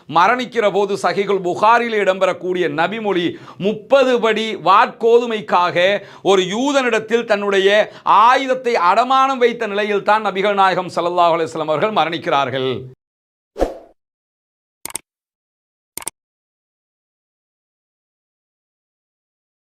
மரணிக்கிற போது சஹீஹுல் புகாரியில் இடம்பெறக்கூடிய நபிமொழி 30 படி வாட்கோதுமைக்காக ஒரு யூதனிடத்தில் தன்னுடைய ஆயுதத்தை அடமானம் வைத்த நிலையில் தான் நபிகள் நாயகம் ஸல்லல்லாஹு அலைஹி வஸல்லம் அவர்கள் மரணிக்கிறார்கள்.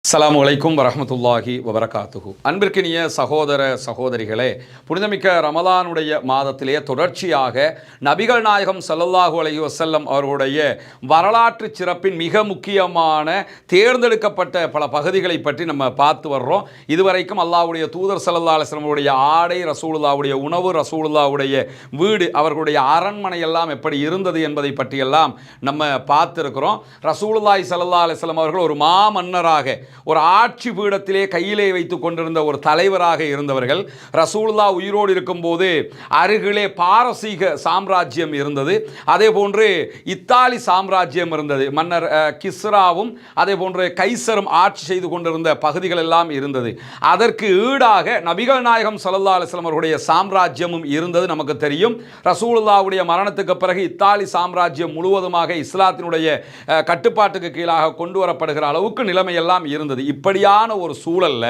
அஸ்ஸலாமு அலைக்கும் வரஹ்மத்துல்லாஹி வபரகாத்துஹு. அன்பிற்கினிய சகோதர சகோதரிகளே, புனிதமிக்க ரமலானுடைய மாதத்திலே தொடர்ச்சியாக நபிகள் நாயகம் ஸல்லல்லாஹு அலைஹி வஸல்லம் அவர்களுடைய வரலாற்று சிறப்பின் மிக முக்கியமான தேர்ந்தெடுக்கப்பட்ட பல பகுதிகளை பற்றி நம்ம பார்த்து வர்றோம். இதுவரைக்கும் அல்லாஹ்வுடைய தூதர் ஸல்லல்லாஹு அலைஹி வஸல்லம் அவருடைய ஆடை, ரசூலுல்லாஹ்வுடைய உணவு, ரசூலுல்லாஹ்வுடைய வீடு, அவர்களுடைய அரண்மனை எல்லாம் எப்படி இருந்தது என்பதை பற்றியெல்லாம் நம்ம பார்த்துருக்கிறோம். ரசூலுல்லாஹி ஸல்லல்லாஹு அலைஹி வஸல்லம் அவர்கள் ஒரு மாமன்னராக, ஒரு ஆட்சி பீடத்திலே கையிலே வைத்துக் கொண்டிருந்த ஒரு தலைவராக இருந்தவர்கள். ரசூலுல்லாஹ் உயிரோடு இருக்கும்போது அருகிலே பாரசீக சாம்ராஜ்யம் இருந்தது, அதே போன்று இத்தாலி சாம்ராஜ்யம் இருந்தது. மன்னர் கிஸ்ராவும் அதே போன்று கைசரும் ஆட்சி செய்து கொண்டிருந்த பகுதிகள் எல்லாம் இருந்தது. அதற்கு ஈடாக நபிகள் நாயகம் ஸல்லல்லாஹு அலைஹி வஸல்லம் அவருடைய சாம்ராஜ்யமும் இருந்தது. நமக்கு தெரியும், ரசூலுல்லாஹ்வுடைய மரணத்துக்கு பிறகு இத்தாலி சாம்ராஜ்யம் முழுவதுமாக இஸ்லாத்தினுடைய கட்டுப்பாட்டுக்கு கீழாக கொண்டு வரப்படுகிற அளவுக்கு நிலைமையெல்லாம் இருந்தது. இப்படியான ஒரு சூழல்ல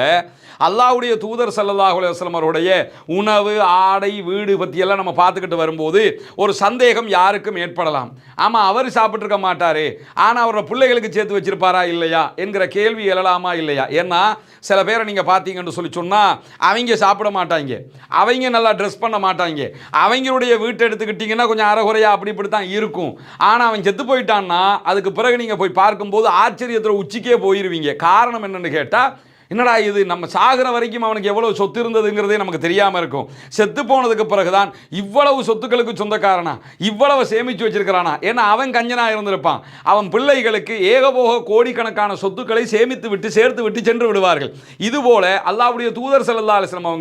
அல்லாஹ்வுடைய தூதர் ஸல்லல்லாஹு அலைஹி வஸல்லம் அவருடைய உணவு, ஆடை, வீடு பற்றியெல்லாம் நம்ம பார்த்துக்கிட்டு வரும்போது ஒரு சந்தேகம் யாருக்கும் ஏற்படலாம். ஆமாம், அவர் சாப்பிட்ருக்க மாட்டார், ஆனால் அவரோட பிள்ளைகளுக்கு சேர்த்து வச்சிருப்பாரா இல்லையா என்கிற கேள்வி எழலாமா இல்லையா? ஏன்னா சில பேரை நீங்கள் பார்த்தீங்கன்னு சொல்லி சொன்னால் அவங்க சாப்பிட மாட்டாங்க, அவங்க நல்லா ட்ரெஸ் பண்ண மாட்டாங்க, அவங்களுடைய வீட்டை எடுத்துக்கிட்டிங்கன்னா கொஞ்சம் அறகுறையாக அப்படி இப்படி தான் இருக்கும். ஆனால் அவன் செத்து போயிட்டான்னா அதுக்கு பிறகு நீங்கள் போய் பார்க்கும்போது ஆச்சரியத்தில் உச்சிக்கே போயிடுவீங்க. காரணம் என்னன்னு கேட்டால், என்னடா இது, நம்ம சாகிற வரைக்கும் அவனுக்கு எவ்வளவு சொத்து இருந்ததுங்கிறதே நமக்கு தெரியாமல் இருக்கும். செத்து போனதுக்கு பிறகுதான் இவ்வளவு சொத்துக்களுக்கு சொந்தக்காரனா, இவ்வளவு சேமித்து வச்சிருக்கிறானா. ஏன்னா அவன் கஞ்சனாக இருந்திருப்பான். அவன் பிள்ளைகளுக்கு ஏகபோக கோடிக்கணக்கான சொத்துக்களை சேமித்து விட்டு சேர்த்து விட்டு சென்று விடுவார்கள். இதுபோல அல்லாஹ்வுடைய தூதர் ஸல்லல்லாஹு அலைஹி வஸல்லம்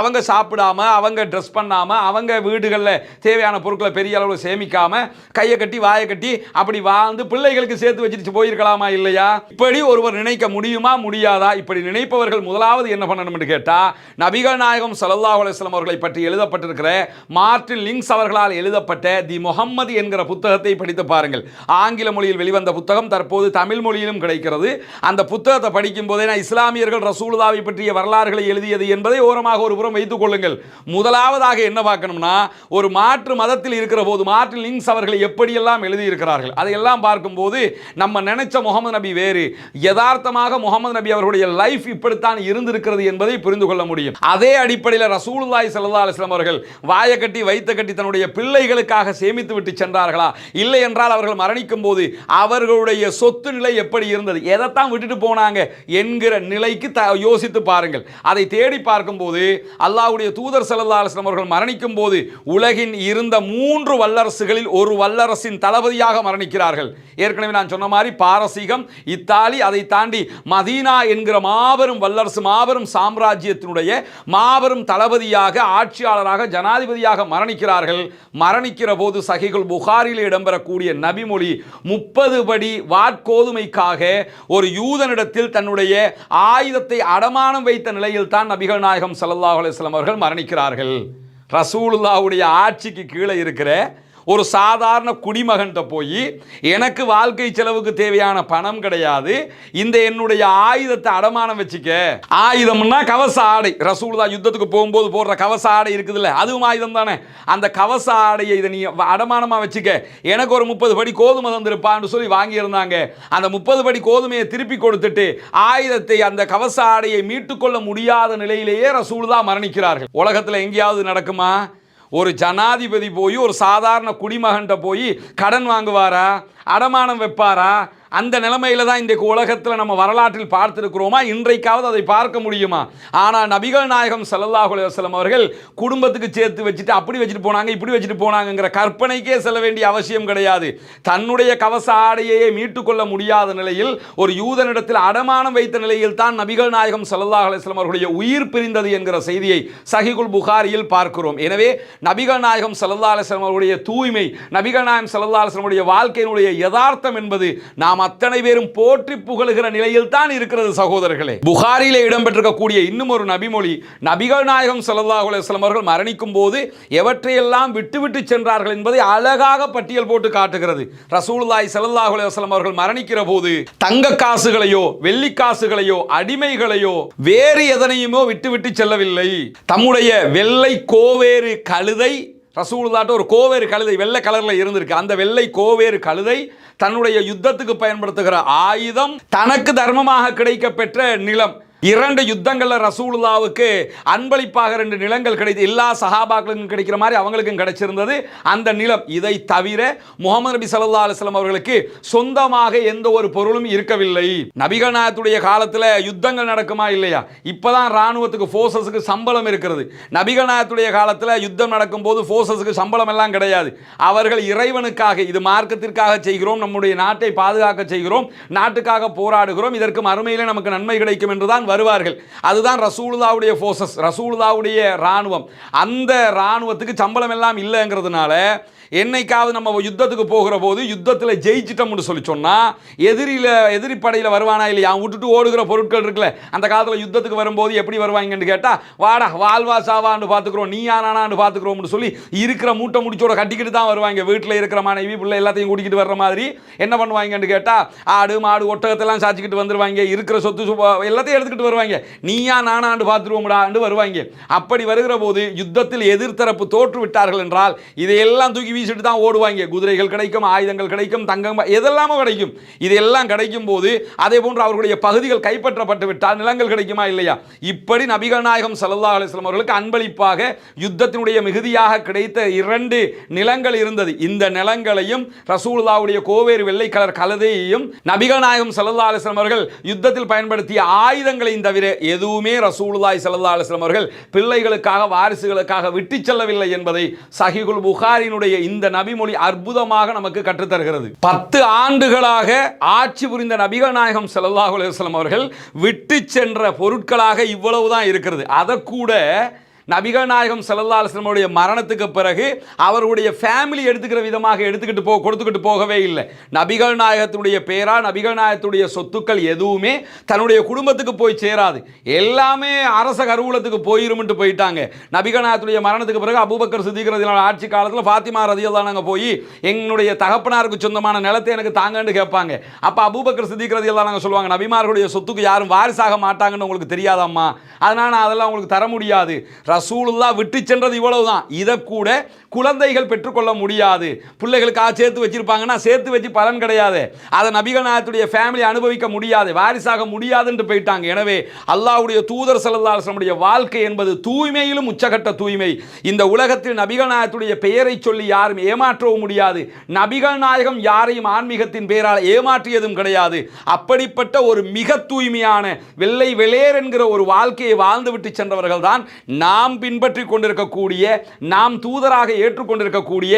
அவங்க சாப்பிடாம, அவங்க ட்ரெஸ் பண்ணாமல், அவங்க வீடுகளில் தேவையான பொருட்களை பெரிய அளவில் சேமிக்காம, கையை கட்டி வாயை கட்டி அப்படி வாழ்ந்து பிள்ளைகளுக்கு சேர்த்து வச்சுட்டு போயிருக்கலாமா இல்லையா? இப்படி ஒருவர் நினைக்க முடியுமா, முடியாதா? இப்படி நினைப்பவர்கள் முதலாவது என்ன பண்ணணும் என்று கேட்டா, நபிகள் நாயகம் ஸல்லல்லாஹு அலைஹி வஸல்லம் அவர்களை பற்றி எழுதப்பட்டிருக்கிற மார்ட்டின் லிங்க்ஸ் அவர்களால் எழுதப்பட்ட தி முஹம்மது என்கிற புத்தகத்தை படித்து பாருங்கள். ஆங்கில மொழியில் வெளிவந்த புத்தகம், தற்போது தமிழ் மொழியிலும் கிடைக்கிறது. அந்த புத்தகத்தை படிக்கும் போதே இஸ்லாமியர்கள் ரசூலுல்லாஹை பற்றிய வரலாறுகளை எழுதியது என்பதை ஓரமாக ஒரு புறம் வைத்துக் கொள்ளுங்கள். முதலாவதாக என்ன பார்க்கணும்னா, ஒரு மாற்று மதத்தில் இருக்கிற போது மார்ட்டின் லிங்க்ஸ் அவர்கள் எப்படியெல்லாம் எழுதியிருக்கிறார்கள் அதையெல்லாம் பார்க்கும்போது நம்ம நினைச்ச முகமது நபி வேறு, யதார்த்தமாக முகமது நபி அவர்களுடைய லைஃப் இப்படித்தான் இருந்திருக்கிறது என்பதை புரிந்து கொள்ள முடியும். அதே அடிப்படையில் ரசூலுல்லாஹி ஸல்லல்லாஹு அலைஹி வஸல்லம் அவர்கள் வாயை கட்டி வைத்த கட்டி தன்னுடைய பிள்ளைகளுக்காக சேமித்து விட்டு சென்றார்களா? இல்லை என்றால் அவர்கள் மரணிக்கும் போது அவர்களுடைய சொத்து நிலை எப்படி இருந்தது, எதைத்தான் விட்டுட்டு போனாங்க என்கிற நிலைக்கு யோசித்து பாருங்கள். அதை தேடி பார்க்கும்போது அல்லாஹ்வுடைய தூதர் ஸல்லல்லாஹு அலைஹி வஸல்லம் அவர்கள் மரணிக்கும் போது உலகின் இருந்த 3 வல்லரசுகளில் ஒரு வல்லரசின் தளபதியாக மரணிக்கிறார்கள். ஏற்கனவே நான் சொன்ன மாதிரி பாரசீகம், இத்தாலி, அதை தாண்டி மதீனா என்கிற மாபெரும் வல்லரசு, மாபெரும் சாம்ராஜ்யத்தினுடைய மாபெரும் தளபதியாக, ஆட்சியாளராக, ஜனாதிபதியாக மரணிக்கிறார்கள். மரணிக்கிற போது சஹீஹுல் புகாரியில் இடம்பெறக்கூடிய நபிமொழி 30 படி வாட்கோதுமைக்காக ஒரு யூதனிடத்தில் தன்னுடைய ஆயுதத்தை அடமானம் வைத்த நிலையில் தான் நபிகள் நாயகம் ஸல்லல்லாஹு அலைஹி வஸல்லம் அவர்கள் மரணிக்கிறார்கள். ரசூலுல்லாஹ்வுடைய ஆட்சிக்கு கீழே இருக்கிற ஒரு சாதாரண குடிமகன்கிட்ட போய் எனக்கு வாழ்க்கை செலவுக்கு தேவையான பணம் கிடையாது, இந்த என்னுடைய ஆயுதத்தை அடமானம் வச்சுக்க. ஆயுதம்னா கவச ஆடை, ரசூலுல்லாஹ் யுத்தத்துக்கு போகும்போது போடுற கவச ஆடை இருக்குதுல்ல, அதுவும் ஆயுதம் தானே. அந்த கவச ஆடையை இதை நீ அடமானமாக வச்சுக்க, எனக்கு ஒரு 30 படி கோதுமை தந்திருப்பான்னு சொல்லி வாங்கியிருந்தாங்க. அந்த 30 படி கோதுமையை திருப்பி கொடுத்துட்டு ஆயுதத்தை, அந்த கவச ஆடையை மீட்டுக்கொள்ள முடியாத நிலையிலேயே ரசூலுல்லாஹ் மரணிக்கிறார்கள். உலகத்தில் எங்கேயாவது நடக்குமா? ஒரு ஜனாதிபதி போய் ஒரு சாதாரண குடிமகன்கிட்ட போய் கடன் வாங்குவாரா, அடமானம் வைப்பாரா? அந்த நிலைமையில தான் இன்றைக்கு உலகத்தில் நம்ம வரலாற்றில் பார்த்திருக்கிறோமா? இன்றைக்காவது அதை பார்க்க முடியுமா? ஆனால் நபிகள் நாயகம் ஸல்லல்லாஹு அலைஹி வஸல்லம் அவர்கள் குடும்பத்துக்கு சேர்த்து வச்சுட்டு அப்படி வச்சுட்டு போனாங்க, இப்படி வச்சுட்டு போனாங்கிற கற்பனைக்கே செல்ல வேண்டிய அவசியம் கிடையாது. தன்னுடைய கவச ஆடையை மீட்டுக்கொள்ள முடியாத நிலையில் ஒரு யூதனிடத்தில் அடமானம் வைத்த நிலையில் தான் நபிகள் நாயகம் ஸல்லல்லாஹு அலைஹி வஸல்லம் அவர்களுடைய உயிர் பிரிந்தது என்கிற செய்தியை சஹீஹுல் புகாரியில் பார்க்கிறோம். எனவே நபிகள் நாயகம் ஸல்லல்லாஹு அலைஹி வஸல்லம் அவர்களுடைய தூய்மை, நபிகள் நாயகம் ஸல்லல்லாஹு அலைஹி வஸல்லம் அவர்களுடைய வாழ்க்கையினுடைய யதார்த்தம் என்பது நாம் நாம் அத்தனை பேரும் போற்றி புகழுகிற நிலையில் தான் இருக்கிறது சகோதரர்களே. புகாரிலே இடம்பெற்றிருக்கக்கூடிய இன்னும் ஒரு நபிமொழி, நபிகள் நாயகம் ஸல்லல்லாஹு அலைஹி வஸல்லம் அவர்கள் மரணிக்கும் போது எவற்றையெல்லாம் விட்டுவிட்டு சென்றார்கள் என்பதை அழகாக பட்டியல் போட்டு காட்டுகிறது. ரசூலுல்லாஹி ஸல்லல்லாஹு அலைஹி வஸல்லம் அவர்கள் மரணிக்கிற போது தங்க காசுகளையோ வெள்ளி காசுகளையோ அடிமைகளையோ வேறு எதனையுமோ விட்டுவிட்டு செல்லவில்லை. தம்முடைய வெள்ளை கோவேறு கழுதை, ரசூலுல்லாஹ்ட்ட ஒரு கோவேறு கழுதை வெள்ளை கலர்ல இருந்திருக்கு, அந்த வெள்ளை கோவேறு கழுதை தன்னுடைய யுத்தத்துக்கு பயன்படுத்துகிற ஆயுதம், தனக்கு தர்மமாக கிடைக்க பெற்ற நிலம், 2 யுத்தங்கள்ல ரசூலுல்லாவுக்கு அன்பளிப்பாக 2 நிலங்கள் கிடைத்து எல்லா சஹாபாக்களுக்கும் கிடைக்கிற மாதிரி அவங்களுக்கும் கிடைச்சிருந்தது அந்த நிலம். இதை தவிர முஹம்மது நபி ஸல்லல்லாஹு அலைஹி வஸல்லம் அவர்களுக்கு சொந்தமாக எந்த ஒரு பொருளும் இருக்கவில்லை. நபிகள் நாயகத்துடைய காலத்தில் யுத்தங்கள் நடக்குமா இல்லையா? இப்பதான் ராணுவத்துக்கு ஃபோர்ஸஸுக்கு சம்பளம் இருக்கிறது. நபிகள் நாயகத்துடைய காலத்தில் யுத்தம் நடக்கும் போது ஃபோர்ஸஸுக்கு சம்பளம் எல்லாம் கிடையாது. அவர்கள் இறைவனுக்காக, இது மார்க்கத்திற்காக செய்கிறோம், நம்முடைய நாட்டை பாதுகாக்க செய்கிறோம், நாட்டுக்காக போராடுகிறோம், இதற்கு மறுமையிலே நமக்கு நன்மை கிடைக்கும் என்றுதான் வருவார்கள். அதுதான் ரசூலுல்லாஹ்வுடைய ஃபோர்ஸஸ், ரசூலுல்லாஹ்வுடைய ராணுவம். அந்த ராணுவத்துக்கு சம்பளம் எல்லாம் இல்லைங்கிறதுனால என்னைக்காவது நம்ம யுத்தத்துக்கு போகிற போது யுத்தத்தில் ஜெயிச்சிட்டோம்னு சொல்லி சொன்னால் எதிரி படையில் வருவானா இல்லையா? அவன் விட்டுட்டு ஓடுகிற பொருட்கள் இருக்குல்ல, அந்த காலத்தில் யுத்தத்துக்கு வரும்போது எப்படி வருவாங்கன்னு கேட்டால், வாடா வாழ்வா சாவான்னு பார்த்துக்கிறோம், நீ ஆனான்னு பார்த்துக்கிறோம்னு சொல்லி இருக்கிற மூட்டை முடிச்சோட கட்டிக்கிட்டு தான் வருவாங்க. வீட்டில் இருக்கிற மனைவி பிள்ளை எல்லாத்தையும் கூட்டிக்கிட்டு வர்ற மாதிரி என்ன பண்ணுவாங்கன்னு கேட்டால், ஆடு மாடு ஒட்டகத்தெல்லாம் சாச்சிக்கிட்டு வந்துடுவாங்க, இருக்கிற சொத்து எல்லாத்தையும் எடுத்துக்கிட்டு வருவாங்க, நீயா நானான்னு பார்த்துருவோம்டான்னு வருவாங்க. அப்படி வருகிற போது யுத்தத்தில் எதிர்த்தரப்பு தோற்று விட்டார்கள் என்றால் இதையெல்லாம் தூக்கி வீசிட்டு தான் ஓடுவாங்க. குதிரைகள் கிடைக்கும், ஆயுதங்கள் கிடைக்கும், தங்கம் எதெல்லாமோ கிடைக்கும். இதெல்லாம் கிடைக்கும் போது அதே போன்று அவர்களுடைய பகுதிகள் கைப்பற்றப்பட்டு விட்டால் நிலங்கள் கிடைக்குமா இல்லையா? இப்படி நபிகள் நாயகம் ஸல்லல்லாஹு அலைஹி வஸல்லம் அவர்களுக்கு அன்பளிப்பாக யுத்தத்தினுடைய மிகுதியாக கிடைத்த 2 நிலங்கள் இருந்தது. இந்த நிலங்களையும் ரசூலுல்லாஹ்வுடைய கோவேறு வெள்ளை கலர் கழுதையையும் நபிகள் நாயகம் ஸல்லல்லாஹு அலைஹி வஸல்லம் அவர்கள் யுத்தத்தில் பயன்படுத்திய ஆயுதங்களையும் தவிர எதுவுமே ரசூலுல்லாஹி ஸல்லல்லாஹு அலைஹி வஸல்லம் அவர்கள் பிள்ளைகளுக்காக வாரிசுகளுக்காக விட்டு செல்லவில்லை என்பதை சஹீஹுல் புகாரியினுடைய இந்த நபிமொழி அற்புதமாக நமக்கு கற்றுத்தருகிறது. 10 ஆண்டுகளாக ஆட்சி புரிந்த நபிகள் நாயகம் ஸல்லல்லாஹு அலைஹி வஸல்லம் அவர்கள் விட்டு சென்ற பொருட்களாக இவ்வளவுதான் இருக்கிறது. அதை கூட நபிகள் நாயகம் ஸல்லல்லாஹு அலைஹி வஸல்லம் உடைய மரணத்துக்கு பிறகு அவருடைய ஃபேமிலி எடுத்துக்கிற விதமாக கொடுத்துக்கிட்டு போகவே இல்லை. நபிகள் நாயகத்துடைய பேரா, நபிகள் நாயகத்துடைய சொத்துக்கள் எதுவுமே தன்னுடைய குடும்பத்துக்கு போய் சேராது, எல்லாமே அரச கருவூலத்துக்கு போயிரும்ட்டு போயிட்டாங்க. நபிகள் நாயகத்துடைய மரணத்துக்கு பிறகு அபூபக்கர் சித்திக் ரலியல்லாஹு ஆட்சி காலத்தில் ஃபாத்திமா ரலியல்லாஹு அன்ஹா போய் எங்களுடைய தகப்பனாருக்கு சொந்தமான நிலத்தை எனக்கு தாங்கன்னு கேட்பாங்க. அப்போ அபூபக்கர் சித்திக் ரலியல்லாஹு அன்ஹா சொல்லுவாங்க, நபிமார்களுடைய சொத்துக்கு யாரும் வாரிசாக மாட்டாங்கன்னு உங்களுக்கு தெரியாதாம்மா, அதனால் நான் அதெல்லாம் உங்களுக்கு தர முடியாது. ரசூலுல்லாஹ் விட்டு சென்றது இவ்வளவுதான். இதை கூட குழந்தைகள் பெற்றுக்கொள்ள முடியாது. பிள்ளைகளுக்காக சேர்த்து வச்சிருப்பாங்கன்னா சேர்த்து வச்சு பலன் கிடையாது. அதை நபிகள் நாயகத்துடைய ஃபேமிலி அனுபவிக்க முடியாது, வாரிசாக முடியாதுன்னு போயிட்டாங்க. எனவே அல்லாஹ்வுடைய தூதர் ஸல்லல்லாஹு அலைஹி வஸல்லம் வாழ்க்கை என்பது தூய்மையிலும் உச்சகட்ட தூய்மை. இந்த உலகத்தில் நபிகள் நாயகத்துடைய பெயரை சொல்லி யாரும் ஏமாற்றவும் முடியாது. நபிகள் நாயகம் யாரையும் ஆன்மீகத்தின் பெயரால் ஏமாற்றியதும் கிடையாது. அப்படிப்பட்ட ஒரு மிக தூய்மையான வெள்ளை வெளேர் என்கிற ஒரு வாழ்க்கையை வாழ்ந்துவிட்டு சென்றவர்கள் தான் நாம் பின்பற்றி கொண்டிருக்கக்கூடிய, நாம் தூதராக ஏற்றுக்கொண்டிருக்கக்கூடிய,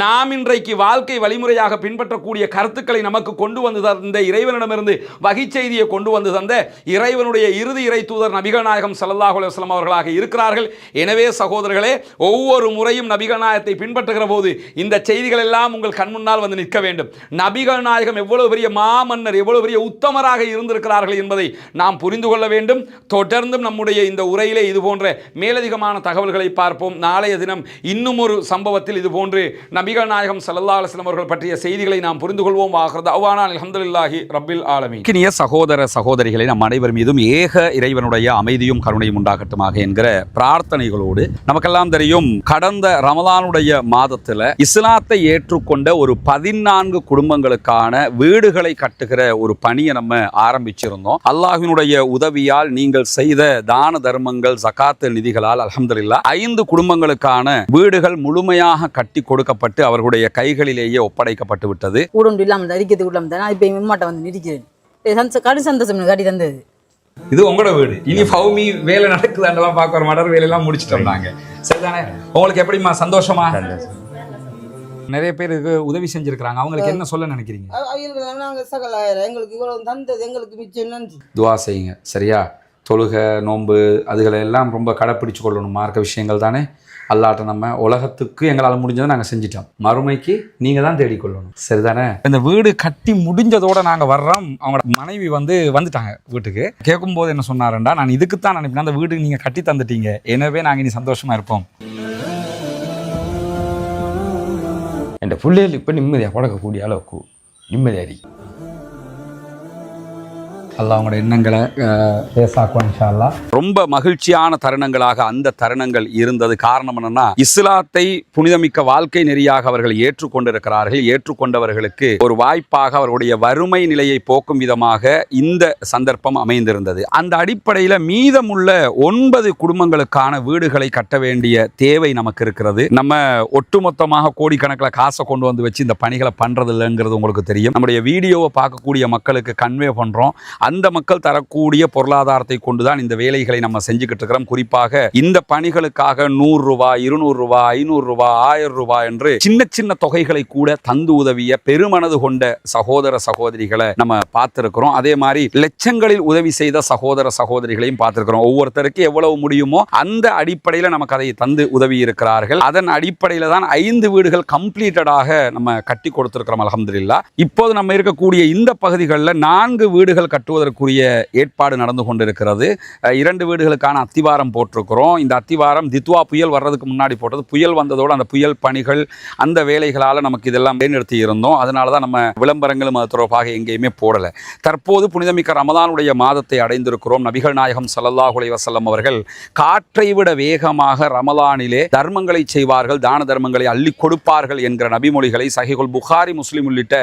நாம் இன்றைக்கு வாழ்க்கை வழிமுறையாக பின்பற்றக்கூடிய கருத்துக்களை நமக்கு கொண்டு வந்து தந்த, இறைவனிடமிருந்து வகை செய்தியை கொண்டு வந்து தந்த இறைவனுடைய இறுதி இறை தூதர் நபிகள் நாயகம் ஸல்லல்லாஹு அலைஹி வஸல்லம் அவர்களாக இருக்கிறார்கள். எனவே சகோதரர்களே, ஒவ்வொரு முறையும் நபிகள் நாயகத்தை பின்பற்றுகிற போது இந்த செய்திகள் எல்லாம் உங்கள் கண் முன்னால் வந்து நிற்க வேண்டும். நபிகள் நாயகம் எவ்வளவு பெரிய மாமன்னர், எவ்வளவு பெரிய உத்தமராக இருந்திருக்கிறார்கள் என்பதை நாம் புரிந்து கொள்ள வேண்டும். தொடர்ந்தும் நம்முடைய இந்த உரையிலே இது போன்ற மேலதிகமான தகவல்களை பார்ப்போம். நாளைய தினம் இன்னும் ஒரு சம்பவத்தில் இது போன்று நபிகள் நாயகம் ஸல்லல்லாஹு அலைஹி வஸல்லம் அவர்கள் பற்றிய செய்திகளை நாம் புரிந்து கொள்வோம். அல்ஹம்துலில்லாஹி ரப்பில் ஆலமீன். கினிய சகோதர சகோதரிகளை நம் அனைவர் மீதும் ஏக இறைவனுடைய அமைதியும் கருணையும் உண்டாகட்டுமாக என்கிற பிரார்த்தனைகளோடு, நமக்கெல்லாம் தெரியும், கடந்த ரமலானுடைய மாதத்தில் இஸ்லாத்தை ஏற்றுக்கொண்ட ஒரு 14 குடும்பங்களுக்கான வீடுகளை கட்டுகிற ஒரு பணியை நம்ம ஆரம்பிச்சிருந்தோம். அல்லாஹ்வினுடைய உதவியால் நீங்கள் செய்த தான தர்மங்கள், ஜகாத் நிதிகளால் அல்ஹம்துலில்லாஹ் 5 குடும்பங்களுக்கான வீடுகள் முழுமையாக கட்டி கொடுக்கப்பட்டு அவர்களுடைய கைகளிலேயே ஒப்படைக்கப்பட்டு விட்டது. இது உங்களோட வீடு, இனி ஃபௌமி வேலை நடக்குதாண்டெல்லாம் பார்க்குற மடர் வேலையெல்லாம் முடிச்சுட்டோம் நாங்க. சரிதானே? உங்களுக்கு எப்படிமா? சந்தோஷமா? நிறைய பேருக்கு உதவி செஞ்சிருக்காங்க, அவங்களுக்கு என்ன சொல்ல நினைக்கிறீங்க? துவா செய்யுங்க, சரியா? தொழுகை நோன்பு அதுகளை எல்லாம் ரொம்ப கடைப்பிடிச்சு கொள்ளணும். மார்க்க விஷயங்கள் தானே. அல்லாட்ட நம்ம உலகத்துக்கு எங்களால் முடிஞ்சதை நாங்கள் செஞ்சிட்டோம், மறுமைக்கு நீங்கள் தான் தேடிக்கொள்ளணும். சரிதானே? இந்த வீடு கட்டி முடிஞ்சதோடு நாங்கள் வர்றோம். அவங்களோட மனைவி வந்துட்டாங்க வீட்டுக்கு. கேட்கும்போது என்ன சொன்னாருண்டா, நான் இதுக்கு தான் நினைப்பேன், அந்த வீடு நீங்கள் கட்டி தந்துட்டீங்க, எனவே நாங்கள் இனி சந்தோஷமாக இருப்போம். என் பிள்ளைகள் இப்போ நிம்மதியாக பழக்கக்கூடிய அளவுக்கு நிம்மதியாரி அல்லாஹ் அவங்களோட எண்ணங்களை பேசாக்குவான் இன்ஷா அல்லாஹ். ரொம்ப மகிழ்ச்சியான தருணங்களாக அந்த தருணங்கள் இருந்தது. காரணம் என்னன்னா, இஸ்லாத்தை புனிதமிக்க வாழ்க்கை நெறியாக அவர்கள் ஏற்றுக்கொண்டிருக்கிறார்கள். ஏற்றுக்கொண்டவர்களுக்கு ஒரு வாய்ப்பாக அவர்களுடைய வறுமை நிலையை போக்கும் விதமாக இந்த சந்தர்ப்பம் அமைந்திருந்தது. அந்த அடிப்படையில் மீதமுள்ள 9 குடும்பங்களுக்கான வீடுகளை கட்ட வேண்டிய தேவை நமக்கு இருக்கிறது. நம்ம ஒட்டுமொத்தமாக கோடிக்கணக்கில் காசை கொண்டு வந்து வச்சு இந்த பணிகளை பண்றது இல்லைங்கிறது உங்களுக்கு தெரியும். நம்முடைய வீடியோவை பார்க்கக்கூடிய மக்களுக்கு கன்வே பண்றோம். அந்த மக்கள் தரக்கூடிய பொருளாதாரத்தை கொண்டுதான் இந்த வேலைகளை நம்ம செஞ்சுக்கிட்டு இருக்கிறோம். குறிப்பாக இந்த பணிகளுக்காக 100 ரூபாய், 200 ரூபாய், 500 ரூபாய், 1000 ரூபாய் என்று சின்ன சின்ன தொகைகளை கூட தந்து உதவிய பெருமனது கொண்ட சகோதர சகோதரிகளை நம்ம பார்த்திருக்கிறோம். அதே மாதிரி லட்சங்களில் உதவி செய்த சகோதர சகோதரிகளையும் பார்த்திருக்கிறோம். ஒவ்வொருத்தருக்கு எவ்வளவு முடியுமோ அந்த அடிப்படையில் நமக்கு அதை தந்து உதவி இருக்கிறார்கள். அதன் அடிப்படையில் தான் 5 வீடுகள் கம்ப்ளீட்டடாக நம்ம கட்டி கொடுத்திருக்கிறோம் அல்ஹம்துலில்லாஹ். இப்போது நம்ம இருக்கக்கூடிய இந்த பகுதிகளில் 4 வீடுகள் கட்டுவதற்குரிய ஏற்பாடு நடந்து கொண்டிருக்கிறது. 2 வீடுகளுக்கான அத்திவாரம் போட்டிருக்கிறோம். இந்த அத்திவாரம் தித்வா புயல் வர்றதுக்கு முன்னாடி போட்டது. புயல் வந்ததோடு அந்த புயல் பணிகள் அந்த வேலைகளால் நமக்கு இதெல்லாம் நிறுத்தி இருந்தோம். அதனால தான் நம்ம விளம்பரங்களும் அது தொடர்பாக எங்கேயுமே போடலை. தற்போது புனிதமிக்க ரமலானுடைய மாதத்தை அடைந்திருக்கிறோம். நபிகள் நாயகம் ஸல்லல்லாஹு அலைஹி வஸல்லம் அவர்கள் காற்றை விட வேகமாக ரமலானிலே தர்மங்களை செய்வார்கள், தான தர்மங்களை அள்ளி கொடுப்பார்கள் என்கிற நபிமொழிகளை சஹீஹுல் புகாரி, முஸ்லிம் உள்ளிட்ட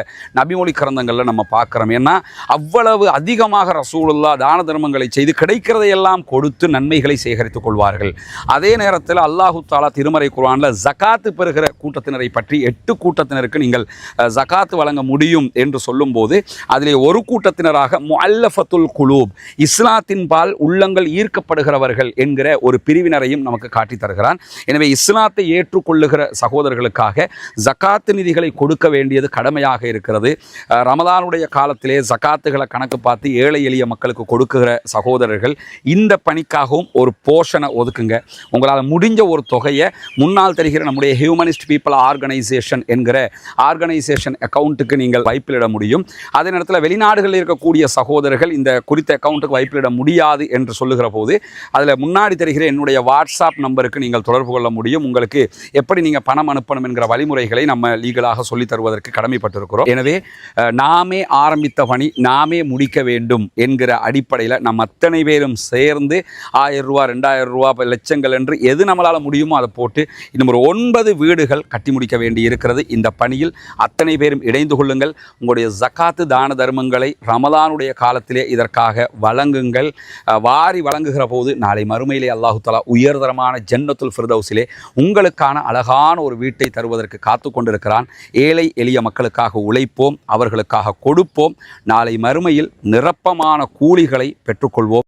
நபிமொழி கிரந்தங்களில் நம்ம பார்க்கிறோம். ஏன்னா அவ்வளவு அதிகமாக ரசூலுல்லாஹ் தான தர்மங்களை செய்து கிடைக்கிறதையெல்லாம் கொடுத்து நன்மைகளை சேகரித்துக் கொள்வார்கள். அதே நேரத்தில் அல்லாஹு தஆலா திருமறை குர்ஆனில் ஜகாத்து பெறுகிற கூட்டத்தினரை பற்றி 8 கூட்டத்தினருக்கு நீங்கள் ஜகாத்து வழங்க முடியும் என்று சொல்லும்போது அதிலே ஒரு கூட்டத்தினராக முஅல்லஃபத்துல் குலூப், இஸ்லாத்தின் பால் உள்ளங்கள் ஈர்க்கப்படுகிறவர்கள் என்கிற ஒரு பிரிவினரையும் நமக்கு காட்டி தருகிறான். எனவே இஸ்லாத்தை ஏற்றுக்கொள்ளுகிற சகோதரர்களுக்காக ஜகாத்து நிதிகளை கொடுக்க வேண்டியது கடமையாக இருக்கிறது. ரமலானுடைய காலத்திலே ஜகாத்துகளை கணக்கு பார்த்து ஏழை எளிய மக்களுக்கு கொடுக்குகிற சகோதரர்கள் இந்த பணிக்காகவும் ஒரு போர்ஷனை ஒதுக்குங்க. உங்களால் முடிஞ்ச ஒரு தொகையை முன்னால் தெரிகிற நம்முடைய ஹியூமனிஸ்ட் பீப்புள் ஆர்கனைசேஷன் என்கிற ஆர்கனைசேஷன் அக்கௌண்ட்டுக்கு நீங்கள் வைப்பிலிட முடியும். அதே நேரத்தில் வெளிநாடுகளில் இருக்கக்கூடிய சகோதரர்கள் இந்த குறித்த அக்கௌண்ட்டுக்கு வைப்பிலிட முடியாது என்று சொல்லுகிற போது அதில் முன்னாடி தெரிகிற என்னுடைய வாட்ஸ்அப் நம்பருக்கு நீங்கள் தொடர்பு கொள்ள முடியும். உங்களுக்கு எப்படி நீங்கள் பணம் அனுப்பணும் என்கிற வழிமுறைகளை நம்ம லீகலாக சொல்லித் தருவதற்கு கடமைப்பட்டிருக்கிறோம். எனவே நாமே ஆரம்பித்த பணி நாமே முடிக்க வேண்டும் என்கிற அடிப்படையில் நம்ம அத்தனை பேரும் சேர்ந்து 1000 ரூபா, 2000 ரூபா, லட்சங்கள் என்று எது நம்மளால் முடியுமோ அதை போட்டு இன்னும் ஒரு 9 வீடுகள் கட்டி முடிக்க வேண்டி இருக்கிறது. இந்த பணியில் அத்தனை பேரும் இணைந்து கொள்ளுங்கள். உங்களுடைய ஜகாத்து தான தர்மங்களை ரமலானுடைய காலத்திலே இதற்காக வழங்குங்கள். வாரி வழங்குகிற போது நாளை மறுமையிலே அல்லாஹு தஆலா உயர்தரமான ஜன்னத்துல் ஃபிர்தௌஸிலே உங்களுக்கான அழகான ஒரு வீட்டை தருவதற்கு காத்து கொண்டிருக்கிறான். ஏழை எளிய மக்களுக்காக உழைப்போம், அவர்களுக்காக கொடுப்போம். நாளை மறுமையில் நிரப்பமான கூலிகளை பெற்றுக்கொள்வோம்.